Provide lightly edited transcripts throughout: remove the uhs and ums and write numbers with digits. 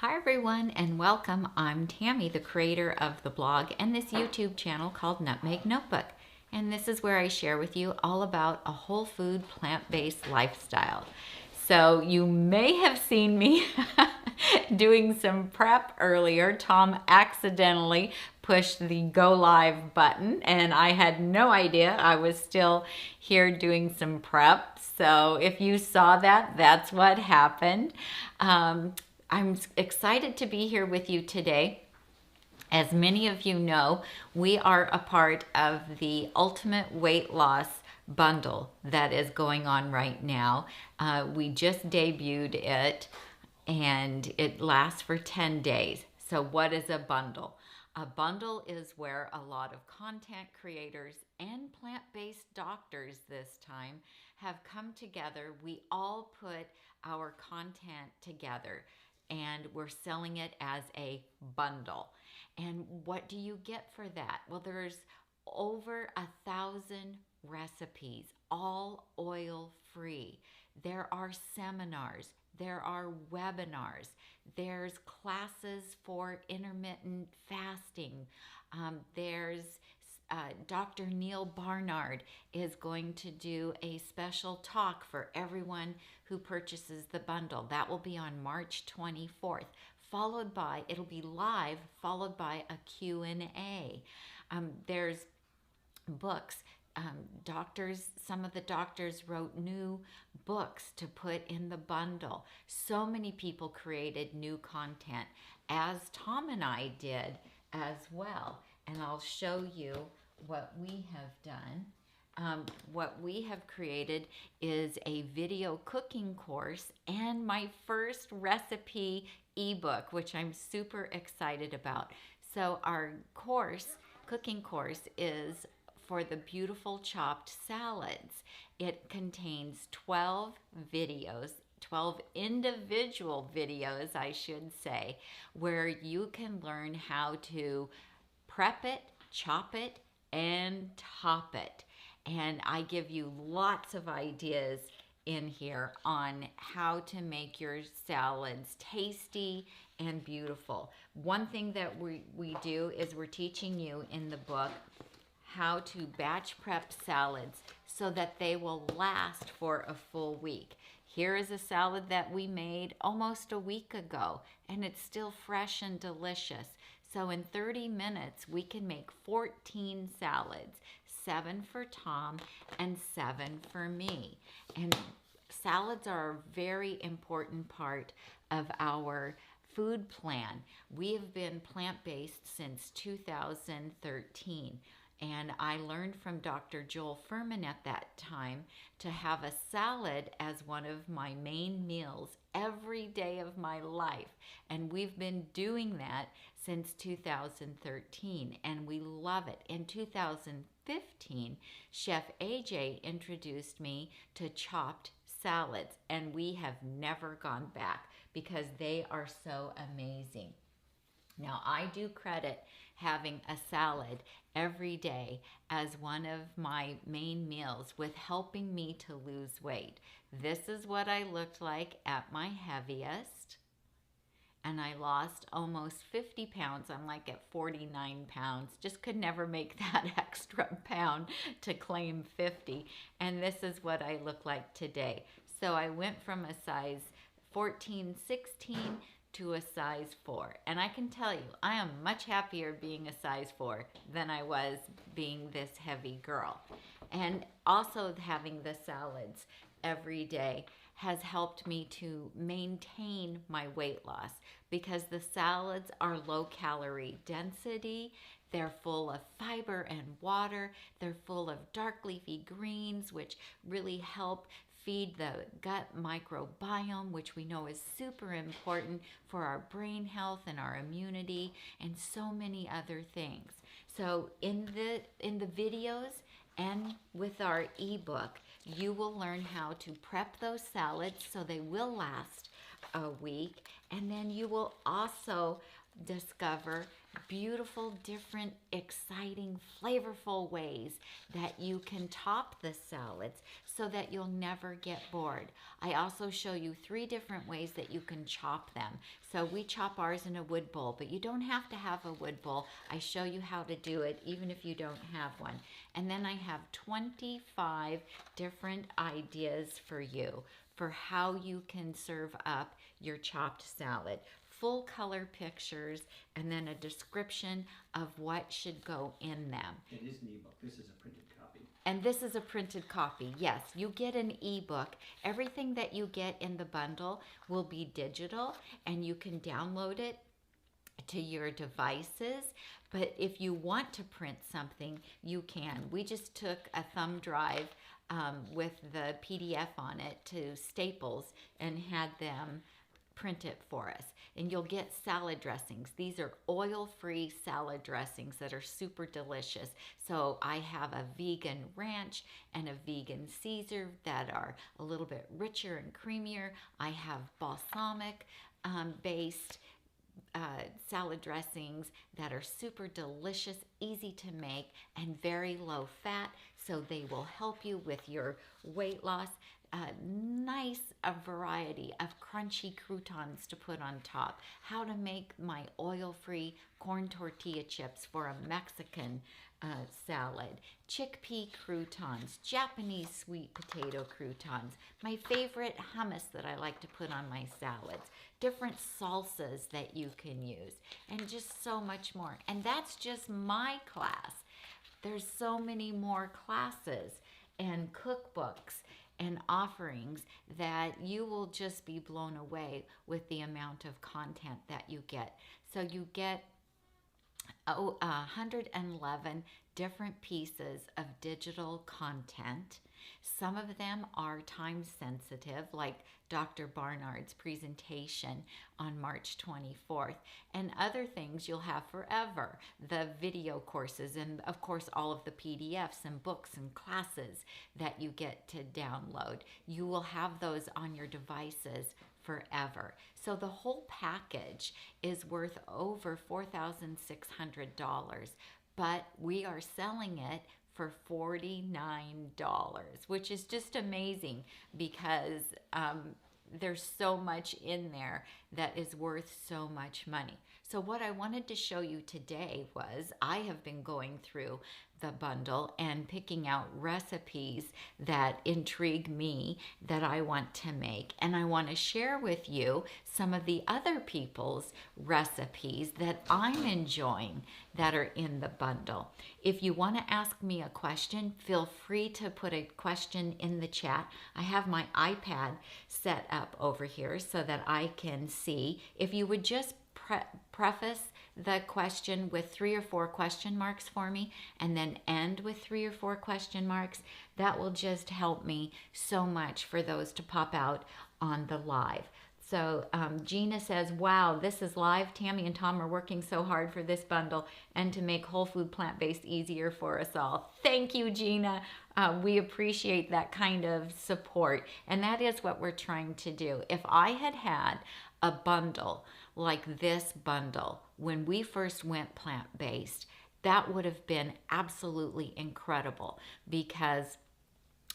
Hi everyone and welcome. I'm Tami, the creator of the blog and this YouTube channel called Nutmeg Notebook. And this is where I share with you all about a whole food, plant-based lifestyle. So you may have seen me doing some prep earlier. Tom accidentally pushed the go live button and I had no idea I was still here doing some prep. So if you saw that, that's what happened. I'm excited to be here with you today. As many of you know, we are a part of the Ultimate Weight Loss bundle that is going on right now. We just debuted it and it lasts for 10 days. So what is a bundle? A bundle is where a lot of content creators and plant-based doctors this time have come together. We all put our content together and we're selling it as a bundle. And what do you get for that? Well, there's over 1,000 recipes, all oil-free. There are seminars, there are webinars, there's classes for intermittent fasting, there's Dr. Neil Barnard is going to do a special talk for everyone who purchases the bundle. That will be on March 24th, followed by, it'll be live, followed by a Q&A. There's books. Some of the doctors wrote new books to put in the bundle. So many people created new content, as Tom and I did as well. And I'll show you what we have done. What we have created is a video cooking course and my first recipe ebook, which I'm super excited about. So our cooking course is for the beautiful chopped salads. It contains 12 videos, 12 individual videos, I should say, where you can learn how to prep it, chop it, and top it. And I give you lots of ideas in here on how to make your salads tasty and beautiful. One thing that we do is we're teaching you in the book how to batch prep salads so that they will last for a full week. Here is a salad that we made almost a week ago, and it's still fresh and delicious. So in 30 minutes, we can make 14 salads, 7 for Tom and 7 for me. And salads are a very important part of our food plan. We have been plant-based since 2013. And I learned from Dr. Joel Furman at that time to have a salad as one of my main meals every day of my life. And we've been doing that since 2013, and we love it. In 2015, Chef AJ introduced me to chopped salads, and we have never gone back because they are so amazing. Now, I do credit having a salad every day as one of my main meals with helping me to lose weight. This is what I looked like at my heaviest, and I lost almost 50 pounds. I'm like at 49 pounds. Just could never make that extra pound to claim 50. And this is what I look like today. So I went from a size 14, 16 to a size 4. And I can tell you, I am much happier being a size 4 than I was being this heavy girl. And also having the salads every day has helped me to maintain my weight loss because the salads are low calorie density. They're full of fiber and water. They're full of dark leafy greens, which really help feed the gut microbiome, which we know is super important for our brain health and our immunity and so many other things. So in the videos and with our ebook, you will learn how to prep those salads so they will last a week, And then you will also discover beautiful, different, exciting, flavorful ways that you can top the salads so that you'll never get bored. I also show you 3 different ways that you can chop them. So we chop ours in a wood bowl, but you don't have to have a wood bowl. I show you how to do it even if you don't have one. And then I have 25 different ideas for you for how you can serve up your chopped salad. Full color pictures, and then a description of what should go in them. It is an ebook. This is a printed copy. And this is a printed copy. Yes, you get an ebook. Everything that you get in the bundle will be digital, and you can download it to your devices. But if you want to print something, you can. We just took a thumb drive with the PDF on it to Staples and had them print it for us. And you'll get salad dressings. These are oil-free salad dressings that are super delicious. So I have a vegan ranch and a vegan Caesar that are a little bit richer and creamier. I have balsamic based salad dressings that are super delicious, easy to make, and very low fat, so they will help you with your weight loss. Nice variety of crunchy croutons to put on top. How to make my oil-free corn tortilla chips for a Mexican salad. Chickpea croutons, Japanese sweet potato croutons. My favorite hummus that I like to put on my salads. Different salsas that you can use. And just so much more. And that's just my class. There's so many more classes and cookbooks and offerings that you will just be blown away with the amount of content that you get. So you get 111 different pieces of digital content. Some of them are time sensitive, like Dr. Barnard's presentation on March 24th, and other things you'll have forever. The video courses and of course all of the PDFs and books and classes that you get to download. You will have those on your devices forever. So the whole package is worth over $4,600, but we are selling it for $49, which is just amazing because there's so much in there that is worth so much money. So what I wanted to show you today was I have been going through the bundle and picking out recipes that intrigue me that I want to make. And I want to share with you some of the other people's recipes that I'm enjoying that are in the bundle. If you want to ask me a question, feel free to put a question in the chat. I have my iPad set up over here so that I can see. If you would just preface the question with 3 or 4 question marks for me and then end with 3 or 4 question marks, that will just help me so much for those to pop out on the live. So Gina says, wow, this is live. Tami and Tom are working so hard for this bundle and to make whole food plant-based easier for us all. Thank you, Gina. We appreciate that kind of support. And that is what we're trying to do. If I had had a bundle like this bundle when we first went plant-based, that would have been absolutely incredible because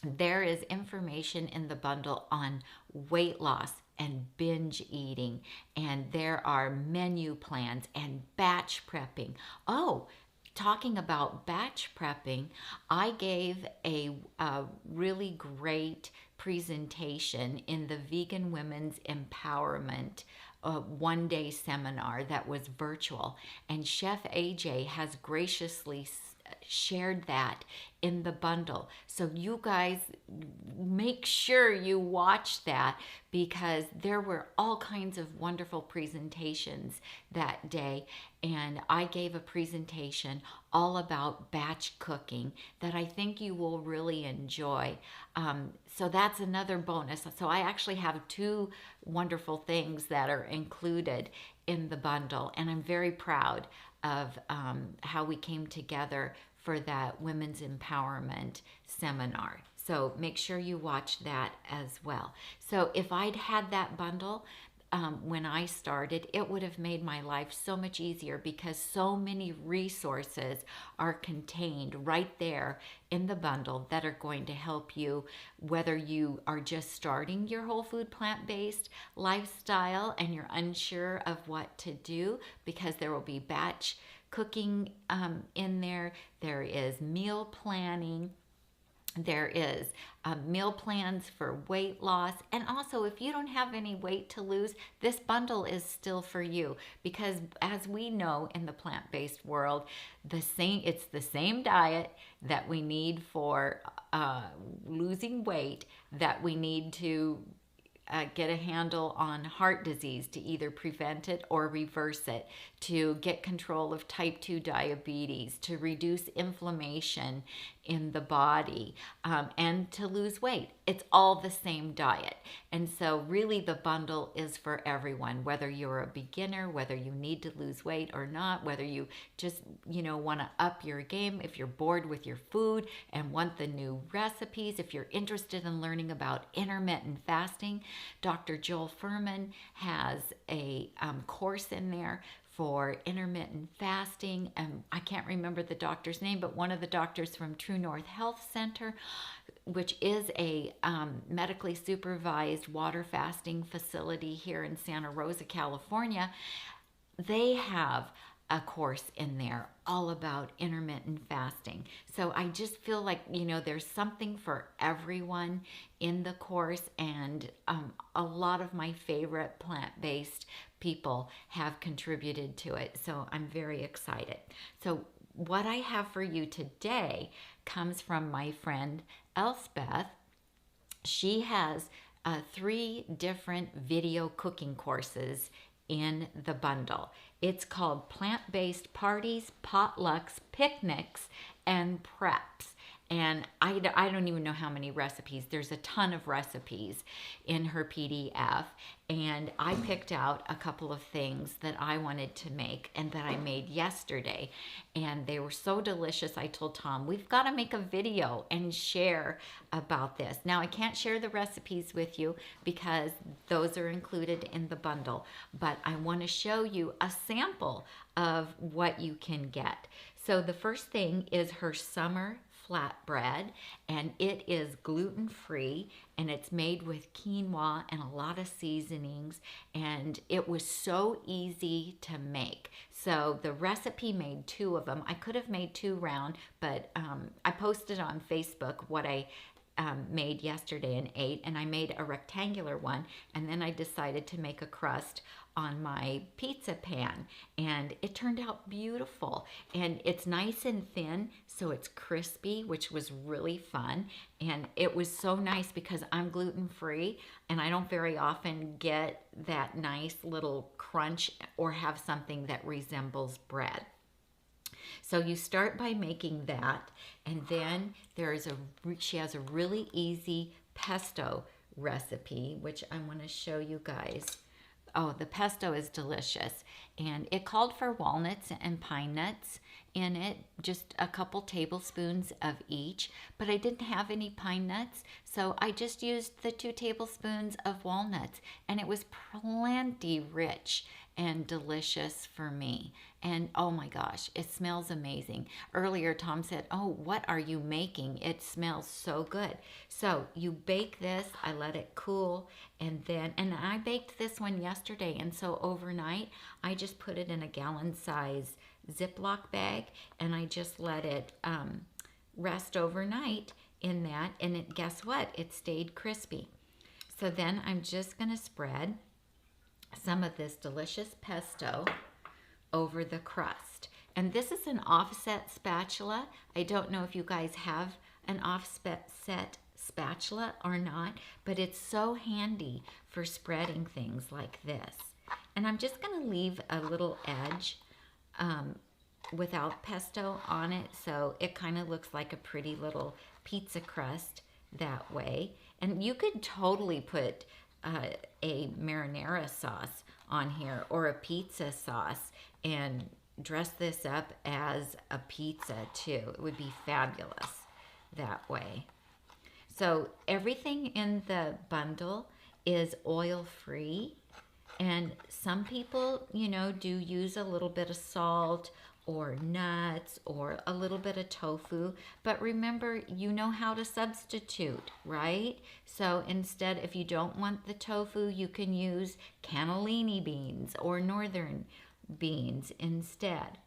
there is information in the bundle on weight loss and binge eating, and there are menu plans and batch prepping. Oh, talking about batch prepping, I gave a really great presentation in the Vegan Women's Empowerment one-day seminar that was virtual, and Chef AJ has graciously shared that in the bundle. So you guys make sure you watch that because there were all kinds of wonderful presentations that day. And I gave a presentation all about batch cooking that I think you will really enjoy. So that's another bonus. So I actually have 2 wonderful things that are included in the bundle. And I'm very proud of how we came together for that women's empowerment seminar. So make sure you watch that as well. So if I'd had that bundle, when I started, it would have made my life so much easier because so many resources are contained right there in the bundle that are going to help you, whether you are just starting your whole food plant-based lifestyle and you're unsure of what to do, because there will be batch cooking in there. There is meal planning. There is meal plans for weight loss. And also, if you don't have any weight to lose, this bundle is still for you, because as we know in the plant-based world, it's the same diet that we need for losing weight, that we need to get a handle on heart disease, to either prevent it or reverse it, to get control of type 2 diabetes, to reduce inflammation in the body, and to lose weight. It's all the same diet. And so really the bundle is for everyone, whether you're a beginner, whether you need to lose weight or not, whether you just, want to up your game, if you're bored with your food and want the new recipes, if you're interested in learning about intermittent fasting. Dr. Joel Fuhrman has a course in there for intermittent fasting. I can't remember the doctor's name, but one of the doctors from True North Health Center, which is a medically supervised water fasting facility here in Santa Rosa, California, they have a course in there all about intermittent fasting. So I just feel like, there's something for everyone in the course, and a lot of my favorite plant-based people have contributed to it. So I'm very excited. So what I have for you today comes from my friend Elspeth. She has 3 different video cooking courses in the bundle. It's called Plant-Based Parties, Potlucks, Picnics, and Preps. And I don't even know how many recipes. There's a ton of recipes in her PDF. And I picked out a couple of things that I wanted to make and that I made yesterday. And they were so delicious. I told Tom, we've got to make a video and share about this. Now, I can't share the recipes with you because those are included in the bundle. But I want to show you a sample of what you can get. So the first thing is her summer flatbread, and it is gluten-free, and it's made with quinoa and a lot of seasonings, and it was so easy to make. So the recipe made 2 of them. I could have made 2 round, but I posted on Facebook what I made yesterday and ate, and I made a rectangular one, and then I decided to make a crust on my pizza pan, and it turned out beautiful. And it's nice and thin, so it's crispy, which was really fun. And it was so nice because I'm gluten-free, and I don't very often get that nice little crunch or have something that resembles bread. So you start by making that, and then she has a really easy pesto recipe, which I want to show you guys. Oh, the pesto is delicious. And it called for walnuts and pine nuts in it, just a couple tablespoons of each. But I didn't have any pine nuts, so I just used the 2 tablespoons of walnuts. And it was plenty rich and delicious for me. And oh my gosh, it smells amazing. Earlier, Tom said, oh, what are you making? It smells so good. So you bake this, I let it cool, and I baked this one yesterday, and so overnight, I just put it in a gallon size Ziploc bag, and I just let it rest overnight in that, and guess what? It stayed crispy. So then I'm just gonna spread some of this delicious pesto over the crust. And this is an offset spatula. I don't know if you guys have an offset spatula or not, but it's so handy for spreading things like this. And I'm just gonna leave a little edge without pesto on it, so it kind of looks like a pretty little pizza crust that way. And you could totally put a marinara sauce on here or a pizza sauce and dress this up as a pizza too. It would be fabulous that way. So everything in the bundle is oil-free. And some people, you know, do use a little bit of salt or nuts or a little bit of tofu. But remember, you know how to substitute, right? So instead, if you don't want the tofu, you can use cannellini beans or northern beans instead.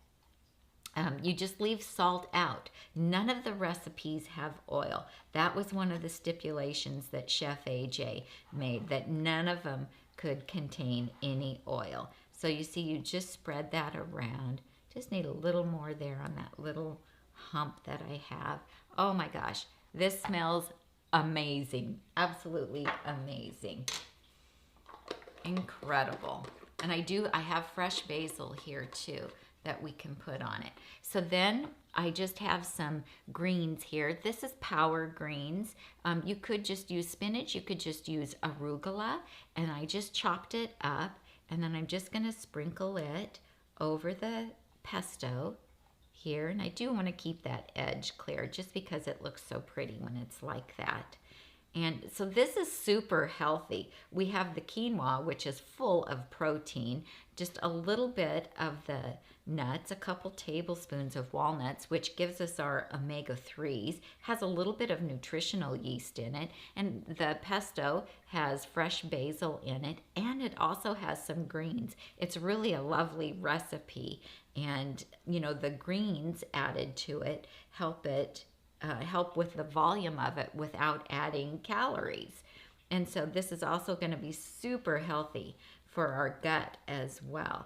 You just leave salt out. None of the recipes have oil. That was one of the stipulations that Chef AJ made, that none of them could contain any oil. So you see, you just spread that around. Just need a little more there on that little hump that I have. Oh my gosh, this smells amazing. Absolutely amazing. Incredible. And I have fresh basil here too that we can put on it. So then I just have some greens here. This is power greens. You could just use spinach. You could just use arugula. And I just chopped it up. And then I'm just going to sprinkle it over the pesto here. And I do want to keep that edge clear just because it looks so pretty when it's like that. And so this is super healthy. We have the quinoa, which is full of protein, just a little bit of the nuts, a couple tablespoons of walnuts, which gives us our omega-3s, has a little bit of nutritional yeast in it, and the pesto has fresh basil in it, and it also has some greens. It's really a lovely recipe, and you know, the greens added to it help with the volume of it without adding calories. And so this is also going to be super healthy for our gut as well.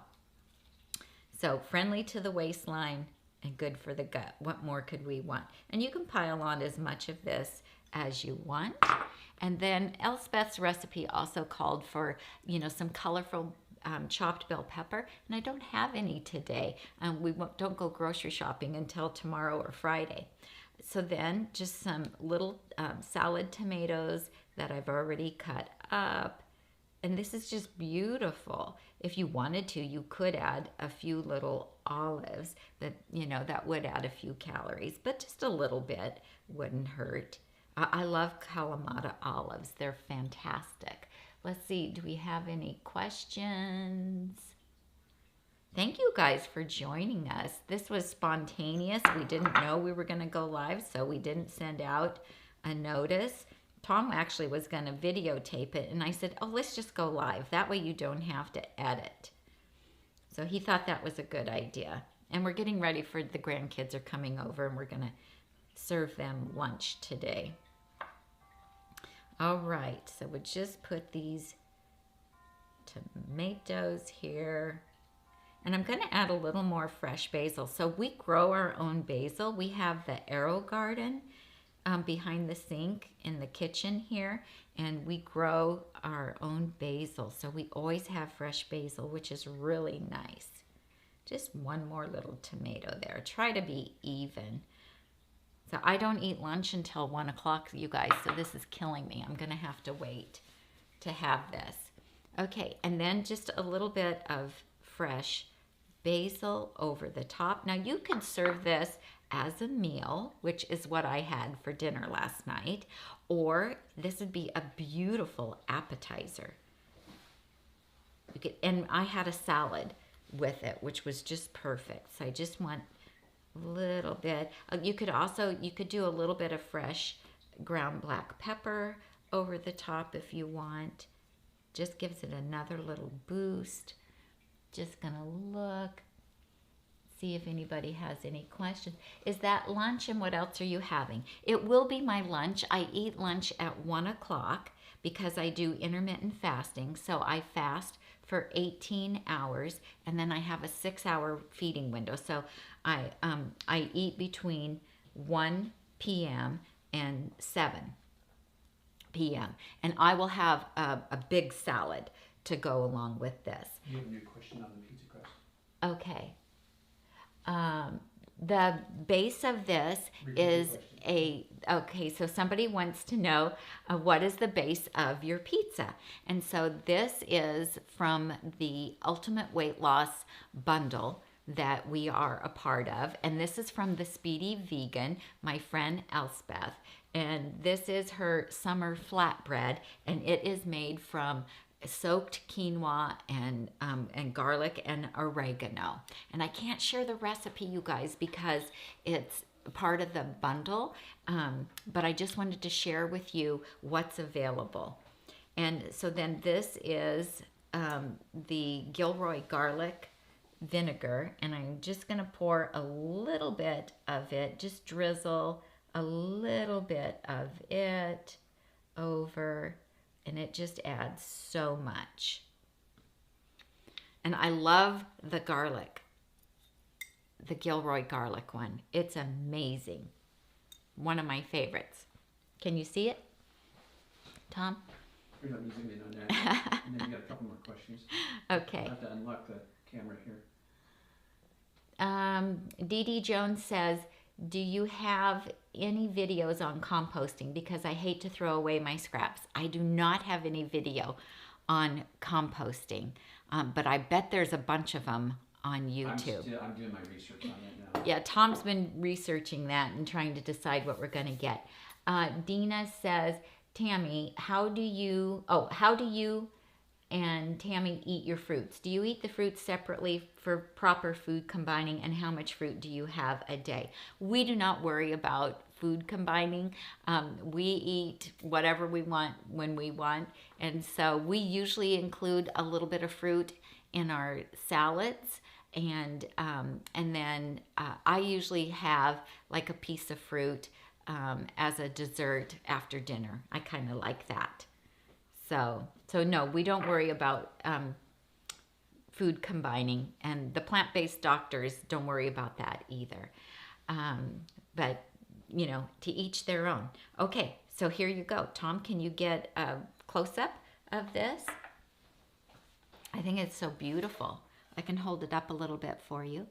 So friendly to the waistline and good for the gut. What more could we want? And you can pile on as much of this as you want. And then Elspeth's recipe also called for, you know, some colorful chopped bell pepper, and I don't have any today. Don't go grocery shopping until tomorrow or Friday. So then just some little salad tomatoes that I've already cut up. And this is just beautiful. If you wanted to, you could add a few little olives that, you know, that would add a few calories, but just a little bit wouldn't hurt. I love Kalamata olives. They're fantastic. Let's see, do we have any questions? Thank you guys for joining us. This was spontaneous. We didn't know we were going to go live, so we didn't send out a notice. Tom actually was going to videotape it, and I said, oh, let's just go live. That way you don't have to edit. So he thought that was a good idea. And we're getting ready for the grandkids are coming over, and we're going to serve them lunch today. All right, so we'll just put these tomatoes here. And I'm going to add a little more fresh basil. So we grow our own basil. We have the Arrow Garden behind the sink in the kitchen here. And we grow our own basil. So we always have fresh basil, which is really nice. Just one more little tomato there. Try to be even. So I don't eat lunch until 1 o'clock, you guys. So this is killing me. I'm going to have to wait to have this. Okay, and then just a little bit of fresh basil over the top. Now you can serve this as a meal, which is what I had for dinner last night, or this would be a beautiful appetizer. And I had a salad with it, which was just perfect. So I just want a little bit. You could do a little bit of fresh ground black pepper over the top if you want. Just gives it another little boost. Just gonna look, see if anybody has any questions. Is that lunch, and what else are you having? It will be my lunch. I eat lunch at 1 o'clock because I do intermittent fasting. So I fast for 18 hours, and then I have a 6-hour feeding window. So I eat between 1 p.m. and 7 p.m. And I will have a big salad to go along with this. You have a new question on the pizza crust. Okay. The base of this is okay, so somebody wants to know what is the base of your pizza? And so this is from the Ultimate Weight Loss Bundle that we are a part of. And this is from the Speedy Vegan, my friend Elspeth. And this is her summer flatbread, and it is made from soaked quinoa and garlic and oregano. And I can't share the recipe, you guys, because it's part of the bundle, but I just wanted to share with you what's available. And so then this is the Gilroy garlic vinegar, and I'm just going to pour a little bit of it, just drizzle a little bit of it over, and it just adds so much. And I love the garlic, the Gilroy garlic one. It's amazing. One of my favorites. Can you see it, Tom? You're not using it on that. And then you got a couple more questions. Okay. I have to unlock the camera here. Dee Dee Jones says, do you have any videos on composting? Because I hate to throw away my scraps. I do not have any video on composting, but I bet there's a bunch of them on YouTube. I'm doing my research on it now. Yeah, Tom's been researching that and trying to decide what we're going to get. Dina says, Tami, how do you and Tami eat your fruits? Do you eat the fruits separately for proper food combining, and how much fruit do you have a day? We do not worry about food combining. We eat whatever we want when we want, and so we usually include a little bit of fruit in our salads, and then I usually have like a piece of fruit as a dessert after dinner. I kind of like that. So no, we don't worry about food combining, and the plant-based doctors don't worry about that either. But, you know, to each their own. Okay, so here you go. Tom, can you get a close-up of this? I think it's so beautiful. I can hold it up a little bit for you.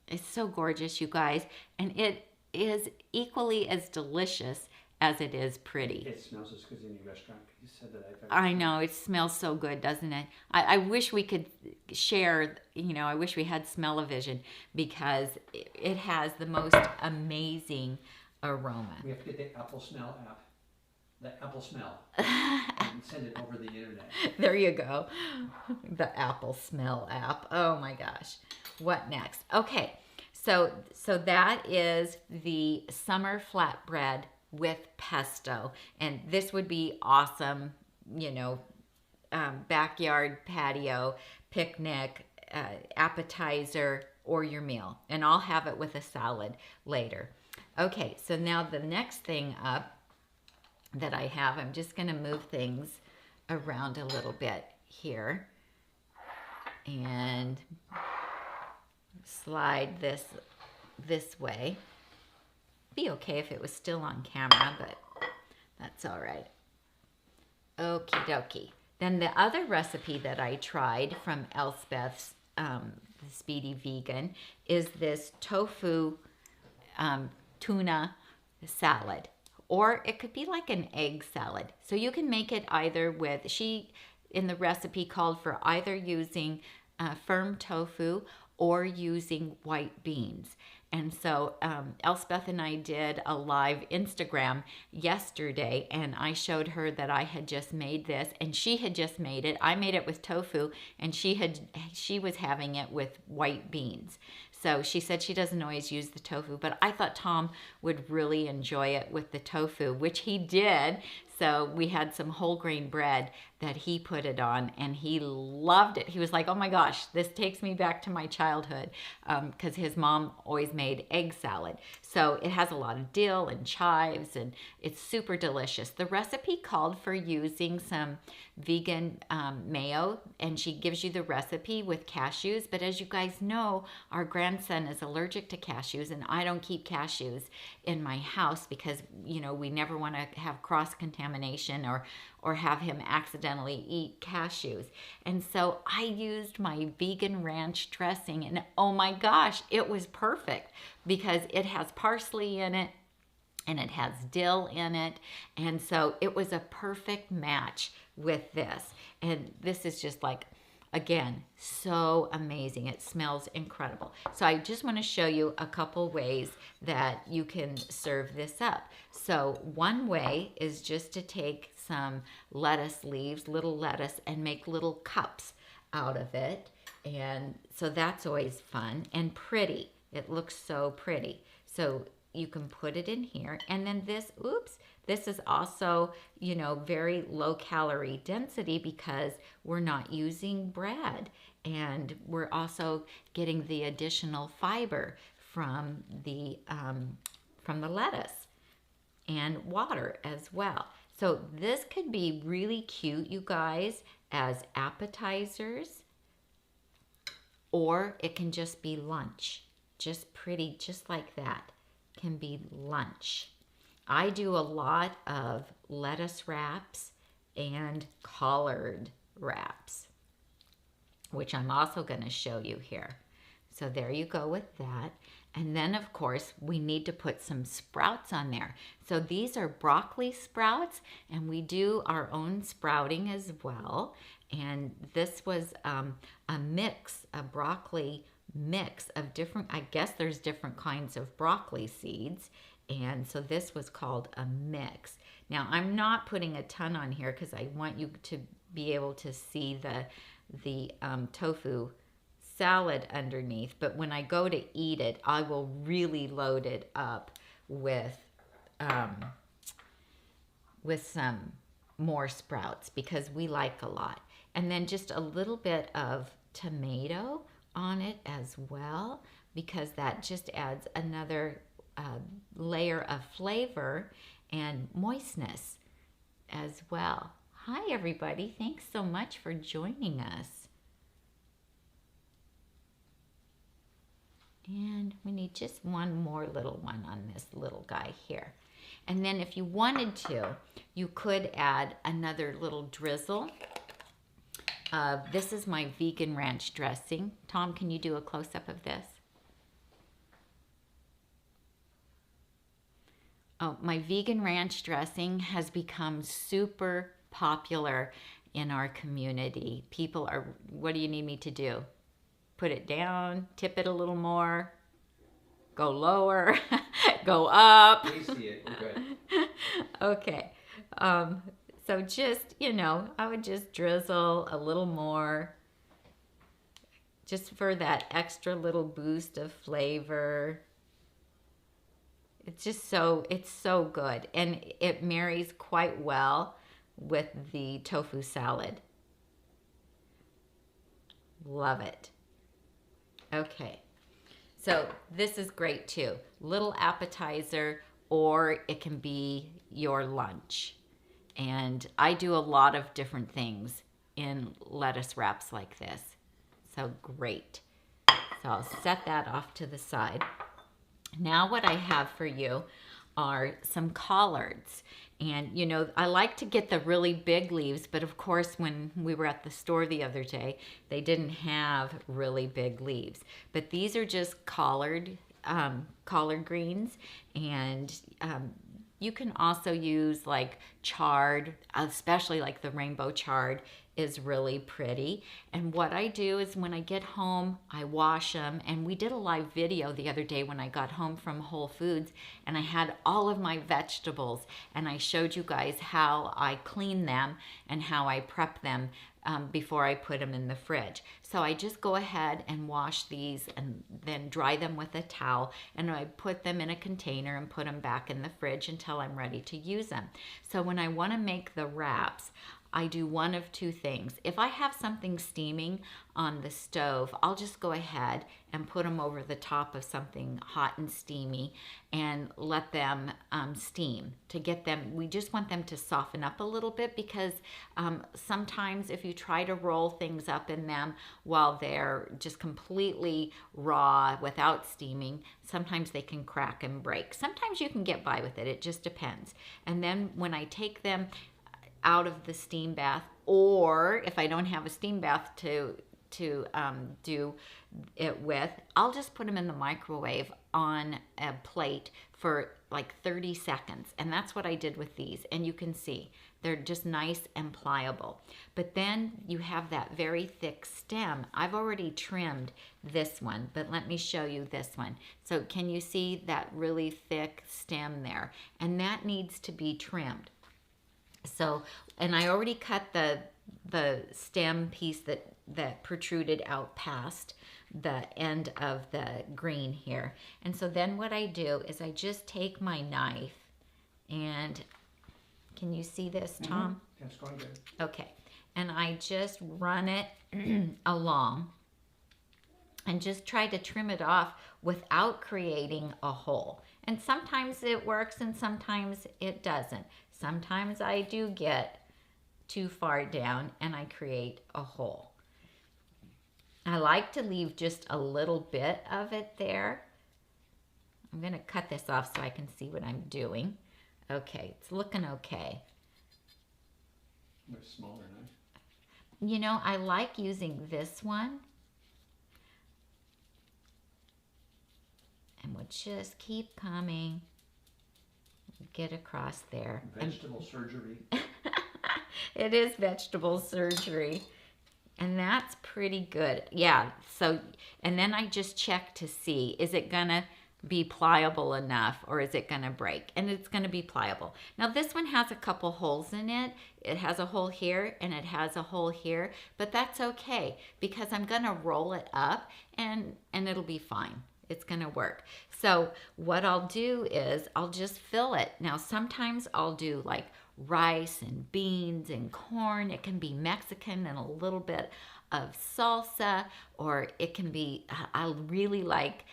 It's so gorgeous, you guys, and it is equally as delicious as it is pretty. It smells as good as any restaurant. You said that I've ever I know, it smells so good, doesn't it? I wish we could share, you know, I wish we had smell-o-vision, because it has the most amazing aroma. We have to get the Apple Smell app. The Apple Smell. And send it over the internet. There you go. The Apple Smell app. Oh my gosh. What next? Okay, so that is the summer flatbread with pesto, and this would be awesome, you know, backyard patio, picnic, appetizer, or your meal. And I'll have it with a salad later. Okay, so now the next thing up that I have, I'm just going to move things around a little bit here and slide this way. Be okay if it was still on camera, but that's all right. Okie dokie. Then the other recipe that I tried from Elspeth's the Speedy Vegan is this tofu tuna salad, or it could be like an egg salad. So you can make it either with, she in the recipe called for either using firm tofu or using white beans. And so Elspeth and I did a live Instagram yesterday, and I showed her that I had just made this, and she had just made it. I made it with tofu, and she was having it with white beans. So she said she doesn't always use the tofu, but I thought Tom would really enjoy it with the tofu, which he did. So we had some whole grain bread that he put it on, and he loved it. He was like, oh my gosh, this takes me back to my childhood, because his mom always made egg salad. So it has a lot of dill and chives, and it's super delicious. The recipe called for using some vegan mayo, and she gives you the recipe with cashews. But as you guys know, our grandson is allergic to cashews, and I don't keep cashews in my house because, you know, we never want to have cross-contamination or have him accidentally eat cashews. And so I used my vegan ranch dressing, and oh my gosh, it was perfect because it has parsley in it and it has dill in it. And so it was a perfect match with this. And this is just like, again, so amazing. It smells incredible. So I just want to show you a couple ways that you can serve this up. So one way is just to take some lettuce leaves, little lettuce, and make little cups out of it. And so that's always fun and pretty. It looks so pretty. So you can put it in here. And then this, oops, this is also, you know, very low calorie density because we're not using bread. And we're also getting the additional fiber from the lettuce and water as well. So this could be really cute, you guys, as appetizers, or it can just be lunch. Just pretty, just like that, can be lunch. I do a lot of lettuce wraps and collard wraps, which I'm also going to show you here. So there you go with that. And then, of course, we need to put some sprouts on there. So these are broccoli sprouts, and we do our own sprouting as well. And this was a mix, a broccoli mix of different, I guess there's different kinds of broccoli seeds. And so this was called a mix. Now, I'm not putting a ton on here because I want you to be able to see the tofu salad underneath, but when I go to eat it, I will really load it up with some more sprouts because we like a lot. And then just a little bit of tomato on it as well, because that just adds another layer of flavor and moistness as well. Hi everybody, thanks so much for joining us. And we need just one more little one on this little guy here. And then if you wanted to, you could add another little drizzle. This is my vegan ranch dressing. Tom, can you do a close-up of this? Oh, my vegan ranch dressing has become super popular in our community. People are, what do you need me to do? Put it down, tip it a little more, go lower, go up. Tasty it, good. Okay, so just, you know, I would just drizzle a little more just for that extra little boost of flavor. It's just so, it's so good. And it marries quite well with the tofu salad. Love it. Okay, so this is great too. Little appetizer, or it can be your lunch. And I do a lot of different things in lettuce wraps like this. So great. So I'll set that off to the side. Now what I have for you are some collards. And, you know, I like to get the really big leaves, but of course, when we were at the store the other day, they didn't have really big leaves. But these are just collard greens, and you can also use like chard, especially like the rainbow chard is really pretty. And what I do is when I get home, I wash them. And we did a live video the other day when I got home from Whole Foods, and I had all of my vegetables, and I showed you guys how I clean them and how I prep them before I put them in the fridge. So I just go ahead and wash these and then dry them with a towel, and I put them in a container and put them back in the fridge until I'm ready to use them. So when I want to make the wraps, I do one of two things. If I have something steaming on the stove, I'll just go ahead and put them over the top of something hot and steamy and let them steam to get them. We just want them to soften up a little bit because sometimes if you try to roll things up in them while they're just completely raw without steaming, sometimes they can crack and break. Sometimes you can get by with it. It just depends. And then when I take them out of the steam bath, or if I don't have a steam bath to do it with, I'll just put them in the microwave on a plate for like 30 seconds. And that's what I did with these. And you can see they're just nice and pliable. But then you have that very thick stem. I've already trimmed this one, but let me show you this one. So can you see that really thick stem there? And that needs to be trimmed. So, and I already cut the stem piece that protruded out past the end of the green here. And so then what I do is I just take my knife and, can you see this, Tom? That's going good. Okay. And I just run it along and just try to trim it off without creating a hole. And sometimes it works and sometimes it doesn't. Sometimes I do get too far down and I create a hole. I like to leave just a little bit of it there. I'm going to cut this off so I can see what I'm doing. Okay, it's looking okay. Much smaller knife. You know, I like using this one. And we'll just keep coming. Get across there. Vegetable surgery. It is vegetable surgery. And that's pretty good. Yeah, so, and then I just check to see, is it gonna be pliable enough or is it gonna break? And it's gonna be pliable. Now this one has a couple holes in it. It has a hole here and it has a hole here, but that's okay because I'm gonna roll it up and it'll be fine. It's gonna work. So what I'll do is I'll just fill it. Now sometimes I'll do like rice and beans and corn. It can be Mexican and a little bit of salsa, or it can be, I really like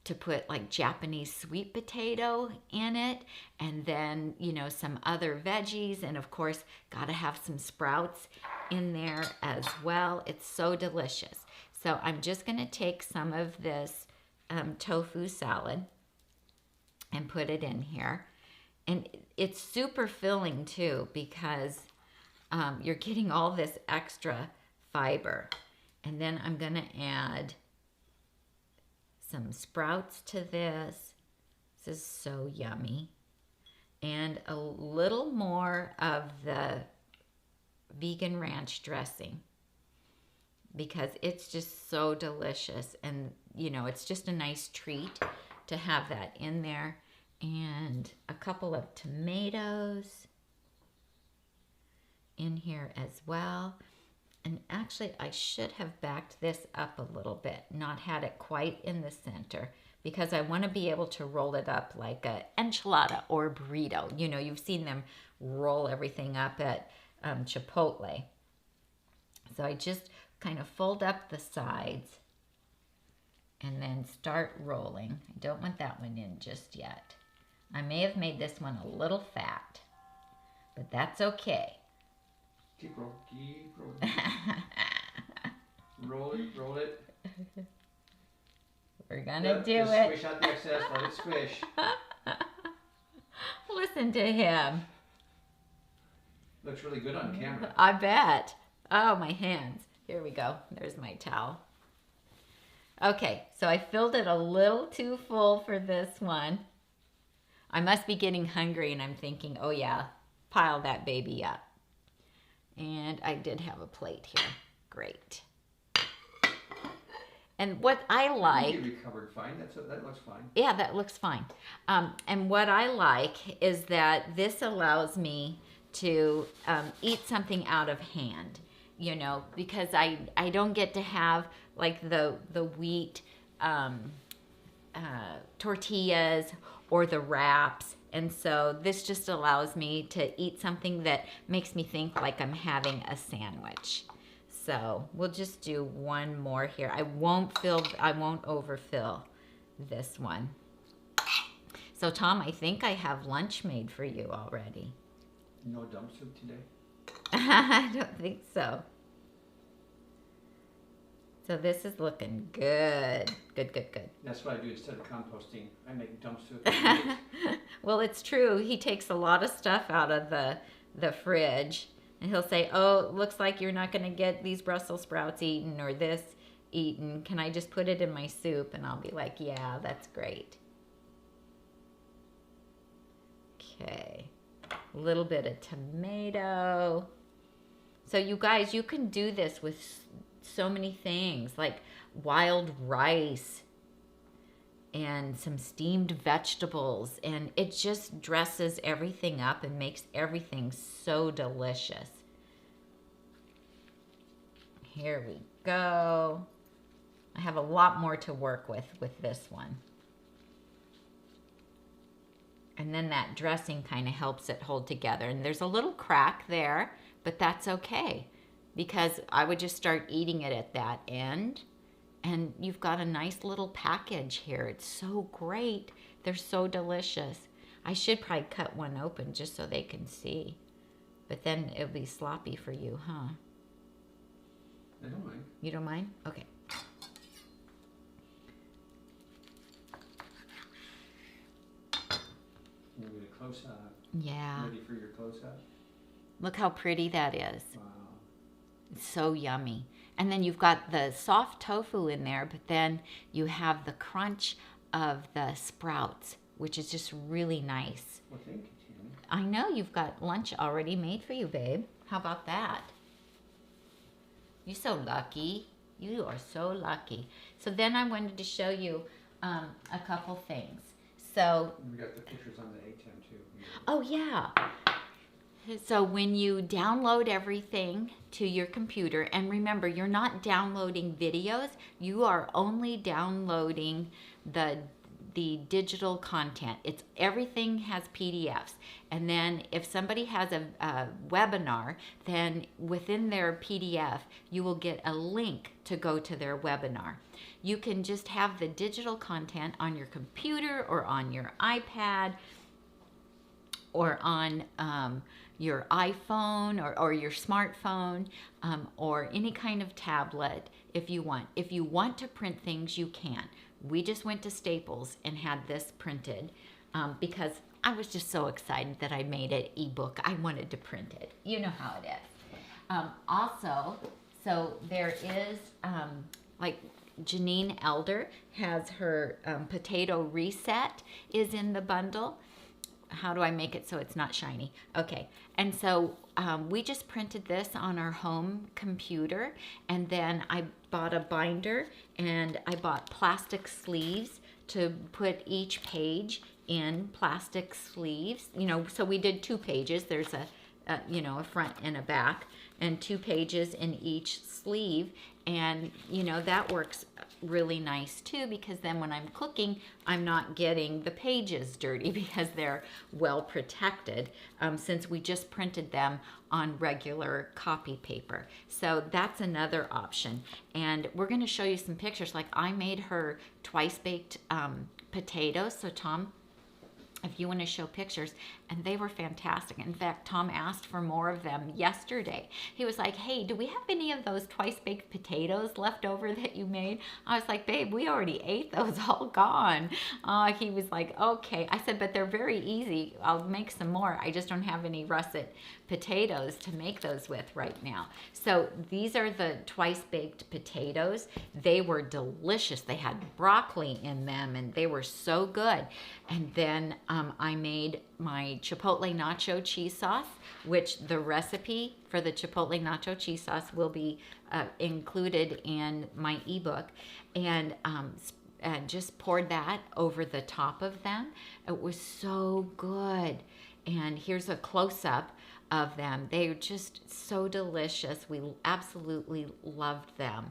to put like Japanese sweet potato in it, and then, you know, some other veggies, and of course gotta have some sprouts in there as well. It's so delicious. So I'm just gonna take some of this tofu salad and put it in here. And it's super filling too because you're getting all this extra fiber. And then I'm gonna add some sprouts to this. This is so yummy. And a little more of the vegan ranch dressing because it's just so delicious. And, you know, it's just a nice treat to have that in there. And a couple of tomatoes in here as well. And actually, I should have backed this up a little bit, not had it quite in the center, because I want to be able to roll it up like a enchilada or burrito. You know, you've seen them roll everything up at Chipotle. So I just kind of fold up the sides and then start rolling. I don't want that one in just yet. I may have made this one a little fat, but that's okay. Keep rolling, keep rolling. Roll it, roll it. We're gonna do just it. Squish out the excess, let it squish. Listen to him. Looks really good on camera. I bet. Oh, my hands. Here we go. There's my towel. Okay, so I filled it a little too full for this one. I must be getting hungry and I'm thinking, oh yeah, pile that baby up. And I did have a plate here. Great. And what I like... You recovered fine. That looks fine. Yeah, that looks fine. And what I like is that this allows me to eat something out of hand, you know, because I don't get to have like the wheat tortillas or the wraps. And so this just allows me to eat something that makes me think like I'm having a sandwich. So we'll just do one more here. I won't overfill this one. So Tom, I think I have lunch made for you already. No dump soup today? I don't think so. So this is looking good. Good, good, good. That's what I do instead of composting. I make dump soup. Well, it's true. He takes a lot of stuff out of the fridge. And he'll say, oh, looks like you're not going to get these Brussels sprouts eaten or this eaten. Can I just put it in my soup? And I'll be like, yeah, that's great. Okay. A little bit of tomato. So you guys, you can do this with so many things like wild rice and some steamed vegetables, and it just dresses everything up and makes everything so delicious. Here we go. I have a lot more to work with this one. And then that dressing kind of helps it hold together. And there's a little crack there, but that's okay, because I would just start eating it at that end. And you've got a nice little package here. It's so great. They're so delicious. I should probably cut one open just so they can see. But then it'll be sloppy for you, huh? I don't mind. You don't mind? Okay. Maybe a close-up. Yeah. Ready for your close-up? Look how pretty that is. Wow. It's so yummy. And then you've got the soft tofu in there, but then you have the crunch of the sprouts, which is just really nice. Well, thank you, Tammy. I know you've got lunch already made for you, babe. How about that? You're so lucky. You are so lucky. So then I wanted to show you a couple things. So, We got the pictures on the A10 too. oh yeah. So when you download everything to your computer, and remember, you're not downloading videos, you are only downloading the digital content. It's everything has PDFs. And then if somebody has a webinar, then within their PDF, you will get a link to go to their webinar. You can just have the digital content on your computer or on your iPad or on your iPhone or your smartphone or any kind of tablet if you want. If you want to print things, you can. We just went to Staples and had this printed because I was just so excited that I made it ebook. I wanted to print it. You know how it is. Also, so there is like Janine Elder has her potato reset is in the bundle. How do I make it so it's not shiny? Okay, and so we just printed this on our home computer, and then I bought a binder and I bought plastic sleeves to put each page in plastic sleeves. You know, so we did 2 pages. There's a front and a back, and 2 pages in each sleeve. And, you know, that works really nice too, because then when I'm cooking, I'm not getting the pages dirty because they're well protected since we just printed them on regular copy paper. So that's another option. And we're going to show you some pictures. Like I made her twice baked potatoes. So Tom, if you want to show pictures, and they were fantastic. In fact, Tom asked for more of them yesterday. He was like, hey, do we have any of those twice baked potatoes left over that you made? I was like, babe, we already ate those, all gone. He was like, okay. I said, but they're very easy. I'll make some more. I just don't have any russet potatoes to make those with right now. So these are the twice baked potatoes. They were delicious. They had broccoli in them and they were so good. And then I made my chipotle nacho cheese sauce, which the recipe for the chipotle nacho cheese sauce will be included in my ebook, and just poured that over the top of them. It was so good. And here's a close-up of them. They are just so delicious. We absolutely loved them.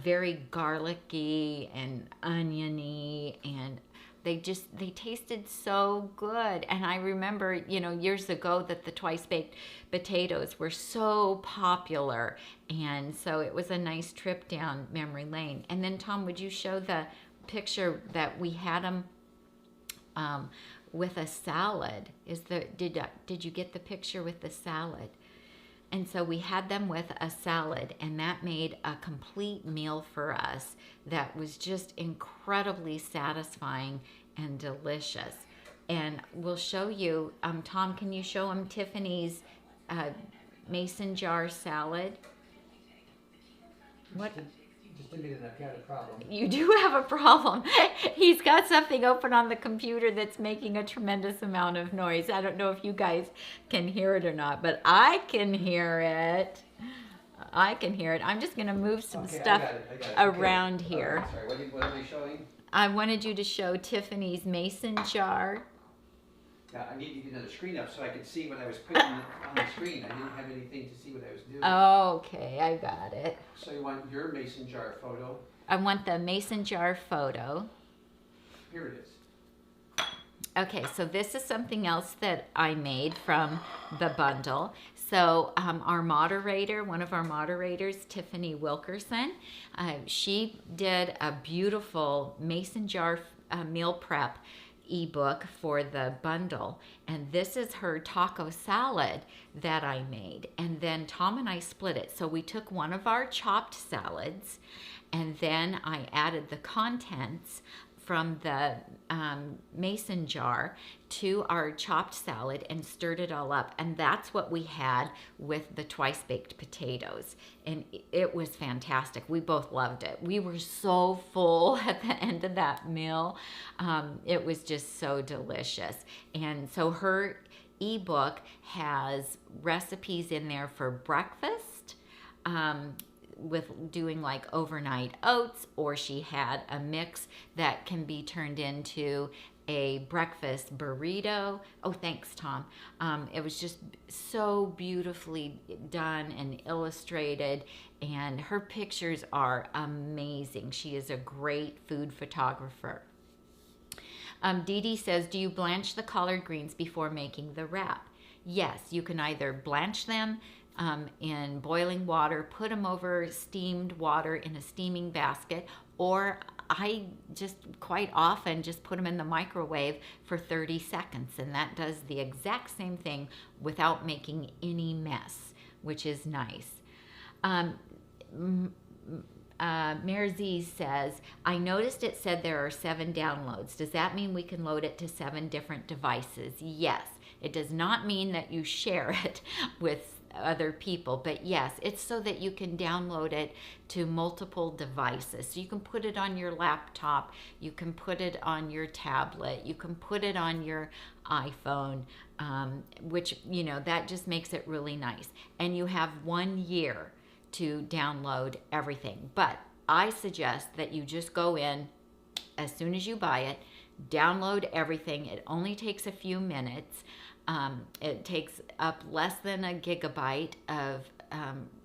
Very garlicky and oniony, and they tasted so good. And I remember, you know, years ago that the twice baked potatoes were so popular. And so it was a nice trip down memory lane. And then Tom, would you show the picture that we had them with a salad? Did you get the picture with the salad? And so we had them with a salad, and that made a complete meal for us that was just incredibly satisfying and delicious. And we'll show you, Tom, can you show them Tiffany's mason jar salad? What? Just a minute, I've got a problem. You do have a problem. He's got something open on the computer that's making a tremendous amount of noise. I don't know if you guys can hear it or not, but I can hear it. I can hear it. I'm just going to move some stuff I got it. around Okay. here. Sorry, what are we showing? I wanted you to show Tiffany's mason jar. Yeah, I need to get another screen up so I could see what I was putting on the screen. I didn't have anything to see what I was doing. Okay, I got it. So you want your mason jar photo? I want the mason jar photo. Here it is. Okay, so this is something else that I made from the bundle. So our moderator, one of our moderators, Tiffany Wilkerson, she did a beautiful mason jar meal prep ebook for the bundle, and this is her taco salad that I made, and then Tom and I split it. So we took one of our chopped salads, and then I added the contents from the mason jar to our chopped salad and stirred it all up, and that's what we had with the twice baked potatoes, and it was fantastic. We both loved it. We were so full at the end of that meal. It was just so delicious. And so her ebook has recipes in there for breakfast, with doing like overnight oats, or she had a mix that can be turned into a breakfast burrito. Oh, thanks, Tom. It was just so beautifully done and illustrated, and her pictures are amazing. She is a great food photographer. Dee Dee says, do you blanch the collard greens before making the wrap? Yes, you can either blanch them in boiling water, put them over steamed water in a steaming basket, or I just quite often just put them in the microwave for 30 seconds, and that does the exact same thing without making any mess, which is nice. Mayor Z says, I noticed it said there are 7 downloads. Does that mean we can load it to 7 different devices? Yes. It does not mean that you share it with other people, but yes, it's so that you can download it to multiple devices. So you can put it on your laptop, you can put it on your tablet, you can put it on your iPhone, which, you know, that just makes it really nice. And you have 1 year to download everything. But I suggest that you just go in as soon as you buy it, download everything. It only takes a few minutes. It takes up less than a gigabyte of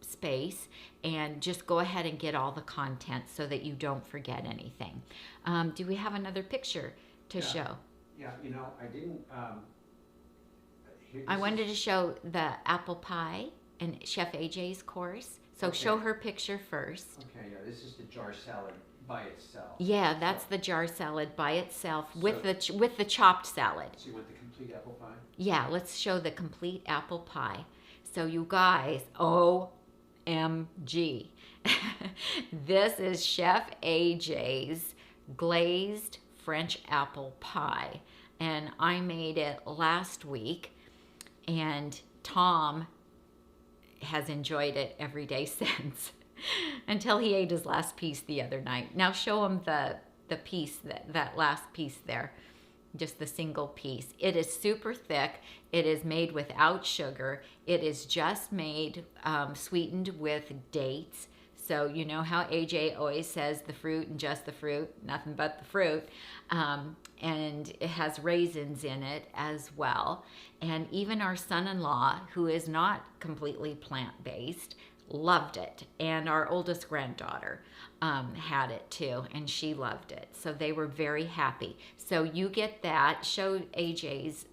space, and just go ahead and get all the content so that you don't forget anything. Do we have another picture to show? Yeah, you know, I didn't. I wanted to show the apple pie and Chef AJ's course. So okay. Show her picture first. Okay, yeah, this is the jar salad by itself. Yeah, that's the jar salad by itself with the chopped salad. So you want the complete apple pie? Yeah, let's show the complete apple pie. So you guys, OMG. This is Chef AJ's glazed French apple pie. And I made it last week, and Tom has enjoyed it every day since. Until he ate his last piece the other night. Now show him the piece, that last piece there, just the single piece. It is super thick. It is made without sugar. It is just made sweetened with dates. So you know how AJ always says the fruit and just the fruit, nothing but the fruit. And it has raisins in it as well. And even our son-in-law, who is not completely plant-based, loved it, and our oldest granddaughter had it too, and she loved it. So they were very happy. So you get that. Show AJ's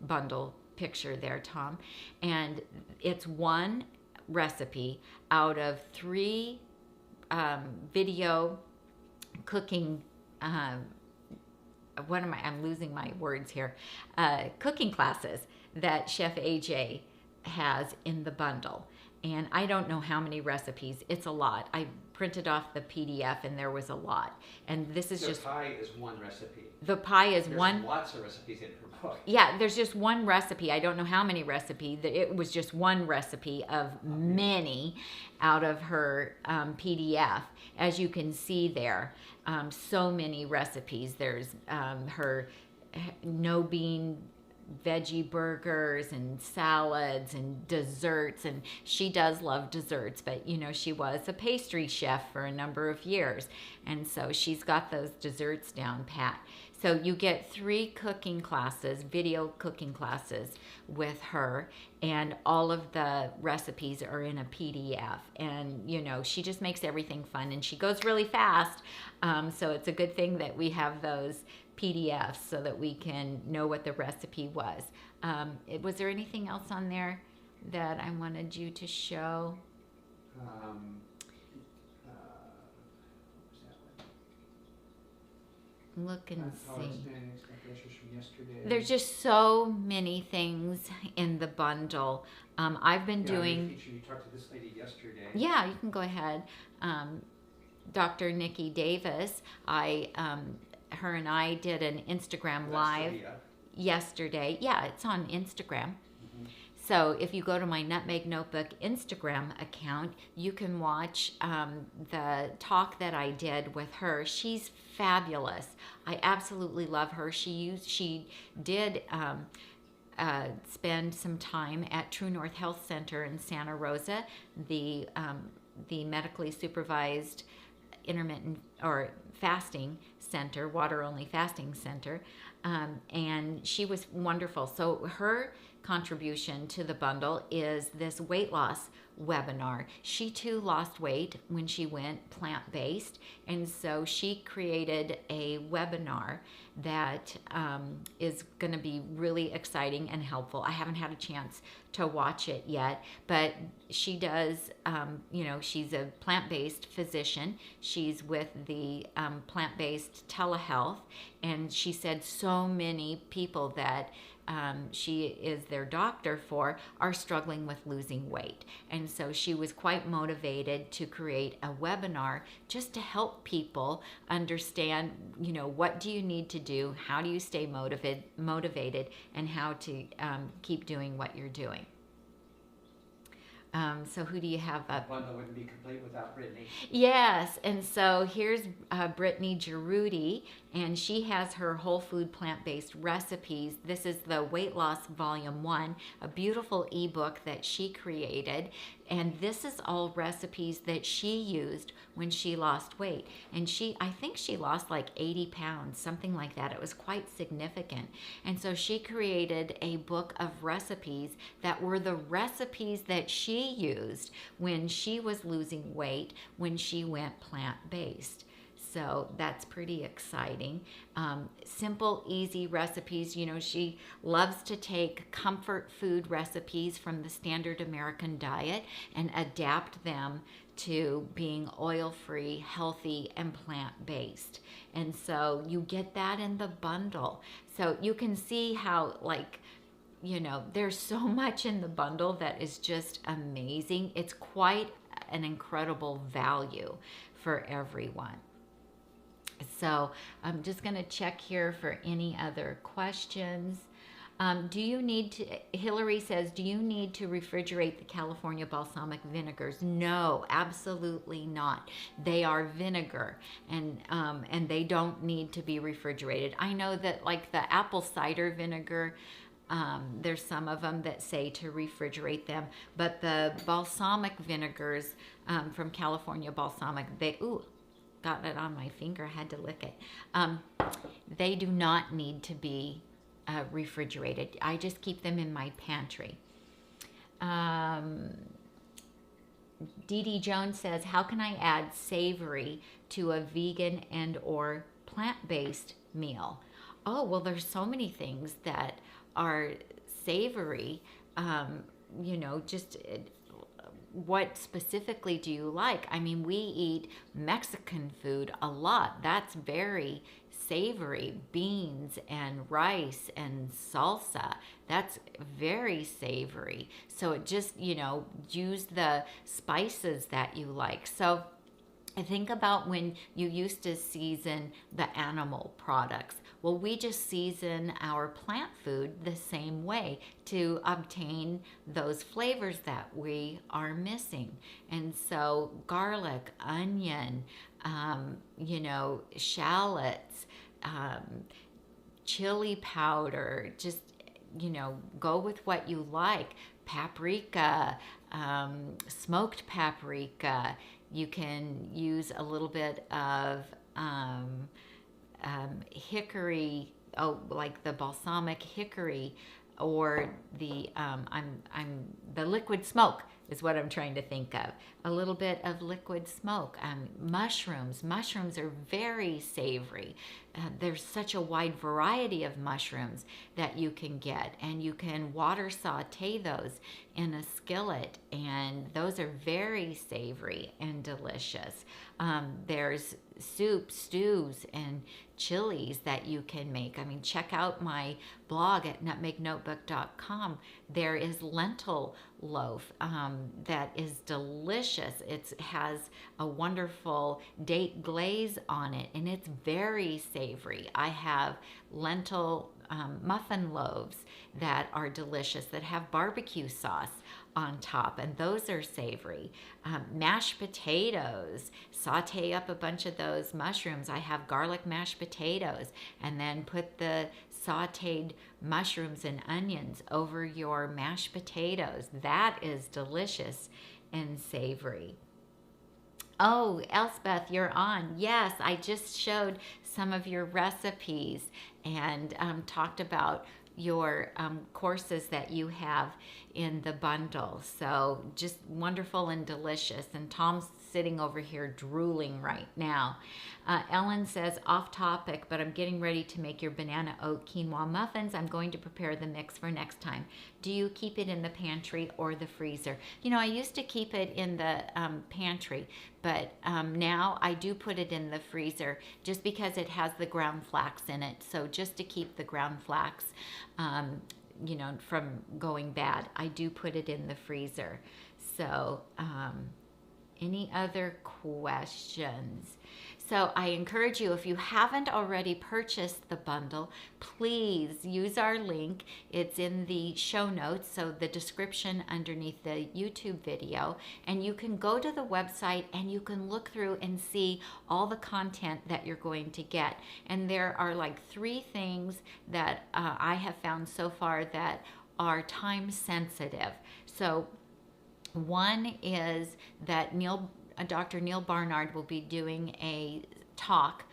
bundle picture there, Tom. And it's one recipe out of 3 video cooking. I'm losing my words here. Cooking classes that Chef AJ has in the bundle. And I don't know how many recipes. It's a lot. I printed off the PDF, and there was a lot. And this is just... The pie is one recipe. The pie is There's one... lots of recipes in her book. Yeah, there's just one recipe. I don't know how many recipes. It was just one recipe of many out of her PDF. As you can see there, so many recipes. There's her no bean veggie burgers and salads and desserts. And she does love desserts, but you know, she was a pastry chef for a number of years. And so she's got those desserts down pat. So you get 3 cooking classes, video cooking classes with her, and all of the recipes are in a PDF. And you know, she just makes everything fun, and she goes really fast. So it's a good thing that we have those PDFs so that we can know what the recipe was. Was there anything else on there that I wanted you to show? What was that one? Look and see. From yesterday. There's just so many things in the bundle. I've been doing. You talked to this lady yesterday. Yeah, you can go ahead. Dr. Nikki Davis. Her and I did an Instagram live yesterday. Yeah, it's on Instagram. So if you go to my Nutmeg Notebook Instagram account, you can watch the talk that I did with her. She's fabulous. I absolutely love her. She did spend some time at True North Health Center in Santa Rosa, the medically supervised intermittent or fasting center, water only fasting center, and she was wonderful. So her contribution to the bundle is this weight loss webinar. She too lost weight when she went plant-based, and so she created a webinar that is going to be really exciting and helpful. I haven't had a chance to watch it yet, but she does, you know, she's a plant-based physician. She's with the plant-based telehealth, and she said so many people that she is their doctor for are struggling with losing weight. And so she was quite motivated to create a webinar just to help people understand, you know, what do you need to do, how do you stay motivated, and how to keep doing what you're doing. So who do you have up? Bundle wouldn't be complete without Brittany. Yes, and so here's Brittany Giroudi, and she has her whole food plant-based recipes. This is the Weight Loss Volume 1, a beautiful ebook that she created, and this is all recipes that she used when she lost weight. And I think she lost like 80 pounds, something like that. It was quite significant. And so she created a book of recipes that were the recipes that she used when she was losing weight, when she went plant-based. So that's pretty exciting. Simple, easy recipes. You know, she loves to take comfort food recipes from the standard American diet and adapt them to being oil-free, healthy, and plant-based. And so you get that in the bundle. So you can see how, like, you know, there's so much in the bundle that is just amazing. It's quite an incredible value for everyone. So I'm just going to check here for any other questions. Do you need to, Hillary says, do you need to refrigerate the California balsamic vinegars? No, absolutely not. They are vinegar, and they don't need to be refrigerated. I know that like the apple cider vinegar, there's some of them that say to refrigerate them, but the balsamic vinegars from California Balsamic, got it on my finger, I had to lick it. They do not need to be refrigerated. I just keep them in my pantry. Dee Dee Jones says, how can I add savory to a vegan and or plant-based meal? Oh, well, there's so many things that are savory. You know, just what specifically do you like? I mean, we eat Mexican food a lot. That's very savory. Beans and rice and salsa. That's very savory. So it just, you know, use the spices that you like. So I think about when you used to season the animal products. Well, we just season our plant food the same way to obtain those flavors that we are missing. And so garlic, onion, you know, shallots, chili powder, just you know, go with what you like. Paprika, smoked paprika. You can use a little bit of hickory, oh, like the balsamic hickory, or the the liquid smoke is what I'm trying to think of. A little bit of liquid smoke. Mushrooms. Mushrooms are very savory. There's such a wide variety of mushrooms that you can get, and you can water saute those in a skillet, and those are very savory and delicious. There's soups, stews, and chilies that you can make. I mean, check out my blog at nutmegnotebook.com. There is lentil loaf that is delicious. It has a wonderful date glaze on it, and it's very savory. I have lentil muffin loaves that are delicious, that have barbecue sauce on top, and those are savory. Mashed potatoes, saute up a bunch of those mushrooms. I have garlic mashed potatoes, and then put the sauteed mushrooms and onions over your mashed potatoes. That is delicious and savory. Oh, Elspeth, you're on. Yes, I just showed some of your recipes and talked about your courses that you have in the bundle. So just wonderful and delicious. And Tom's sitting over here drooling right now. Ellen says, off topic, but I'm getting ready to make your banana oat quinoa muffins. I'm going to prepare the mix for next time. Do you keep it in the pantry or the freezer? You know, I used to keep it in the pantry, but now I do put it in the freezer just because it has the ground flax in it. So just to keep the ground flax, you know, from going bad, I do put it in the freezer. So, any other questions? So I encourage you, if you haven't already purchased the bundle, please use our link. It's in the show notes, so the description underneath the YouTube video, and you can go to the website and you can look through and see all the content that you're going to get. And there are like 3 things that I have found so far that are time sensitive. So one is that Dr. Neil Barnard will be doing a talk.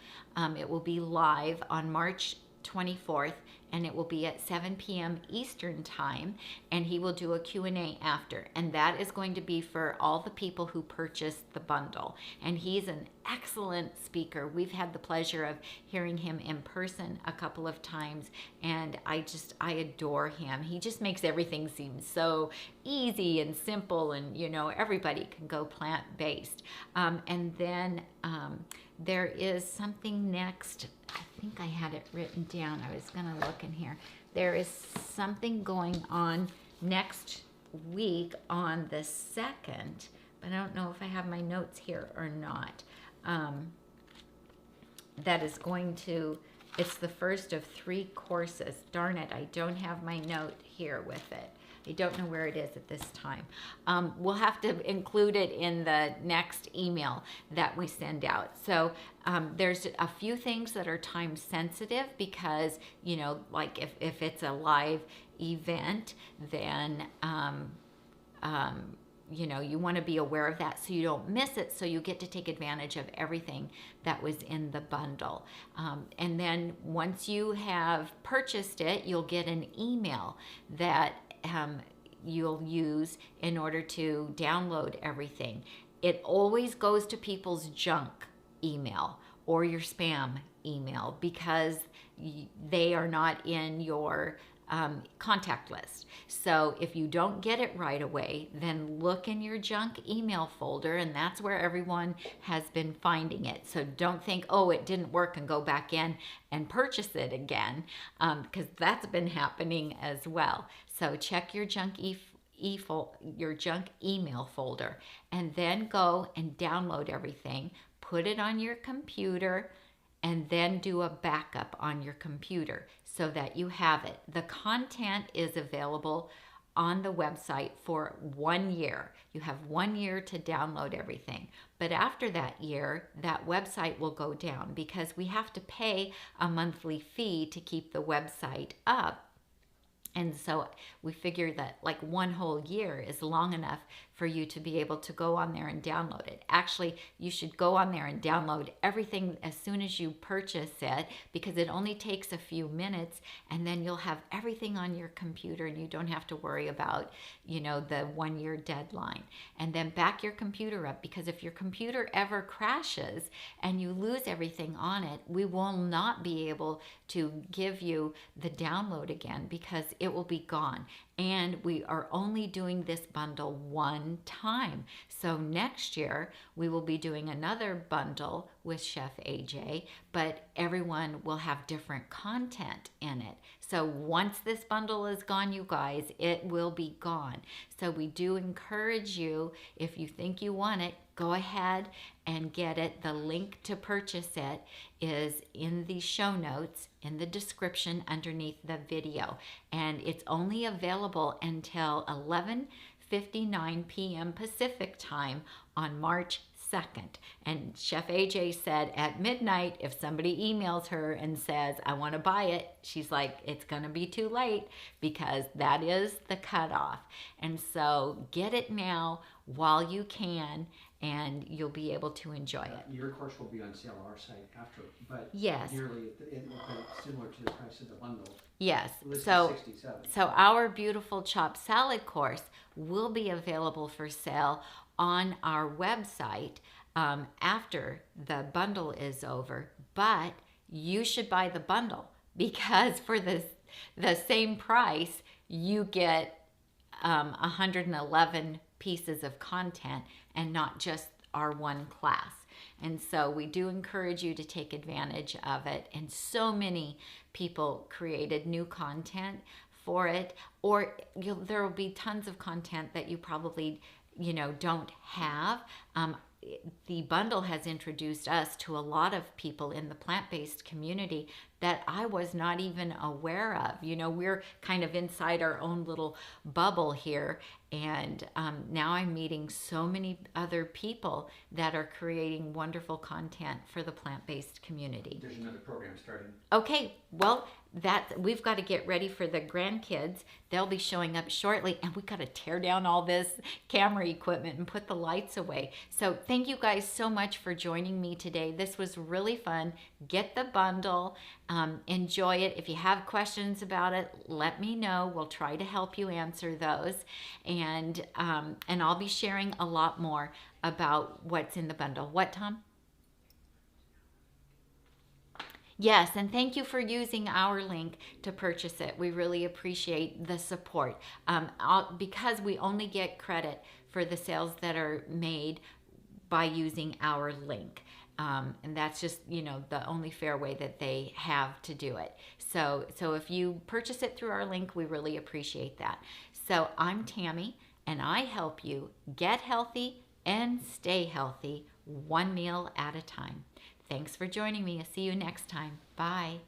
It will be live on March 24th, and it will be at 7 p.m. Eastern time, and he will do a Q&A after, and that is going to be for all the people who purchased the bundle. And he's an excellent speaker. We've had the pleasure of hearing him in person a couple of times, and I adore him. He just makes everything seem so easy and simple, and you know, everybody can go plant-based. And then there is something next. I think I had it written down. I was going to look in here. There is something going on next week on the 2nd, but I don't know if I have my notes here or not. That is going to, it's the first of 3 courses. Darn it, I don't have my note here with it. I don't know where it is at this time. We'll have to include it in the next email that we send out. So there's a few things that are time sensitive because, you know, like if it's a live event, then, you know, you want to be aware of that so you don't miss it, so you get to take advantage of everything that was in the bundle. And then once you have purchased it, you'll get an email that you'll use in order to download everything. It always goes to people's junk email or your spam email because they are not in your contact list. So if you don't get it right away, then look in your junk email folder, and that's where everyone has been finding it. So don't think, oh, it didn't work, and go back in and purchase it again, because that's been happening as well. So check your junk email folder, and then go and download everything, put it on your computer, and then do a backup on your computer so that you have it. The content is available on the website for 1 year. You have 1 year to download everything. But after that year, that website will go down because we have to pay a monthly fee to keep the website up. And so we figure that like one whole year is long enough for you to be able to go on there and download it. Actually, you should go on there and download everything as soon as you purchase it, because it only takes a few minutes, and then you'll have everything on your computer and you don't have to worry about, you know, the 1 year deadline. And then back your computer up, because if your computer ever crashes and you lose everything on it, we will not be able to give you the download again, because it will be gone. And we are only doing this bundle one time. So next year we will be doing another bundle with Chef AJ, but everyone will have different content in it. So once this bundle is gone, you guys, it will be gone. So we do encourage you, if you think you want it, go ahead and get it. The link to purchase it is in the show notes, in the description underneath the video. And it's only available until 11:59 p.m. Pacific time on March 2nd. And Chef AJ said at midnight, if somebody emails her and says, I want to buy it, she's like, it's going to be too late, because that is the cutoff. And so get it now while you can, and you'll be able to enjoy it. Your course will be on sale on our site after, but yes, nearly similar to the price of the bundle. Yes. So our beautiful chopped salad course will be available for sale on our website after the bundle is over. But you should buy the bundle, because for the same price you get 111 pieces of content, and not just our one class. And so we do encourage you to take advantage of it. And so many people created new content for it, or there will be tons of content that you probably, you know, don't have. The bundle has introduced us to a lot of people in the plant-based community that I was not even aware of. You know, we're kind of inside our own little bubble here, and now I'm meeting so many other people that are creating wonderful content for the plant-based community. There's another program starting. Okay, well, we've got to get ready for the grandkids. They'll be showing up shortly, and we got to tear down all this camera equipment and put the lights away. So thank you guys so much for joining me today. This was really fun. Get the bundle. Enjoy it. If you have questions about it, let me know. We'll try to help you answer those. And I'll be sharing a lot more about what's in the bundle. What, Tom? Yes, and thank you for using our link to purchase it. We really appreciate the support, because we only get credit for the sales that are made by using our link. And that's just, you know, the only fair way that they have to do it. So if you purchase it through our link, we really appreciate that. So I'm Tami, and I help you get healthy and stay healthy, one meal at a time. Thanks for joining me. I'll see you next time. Bye.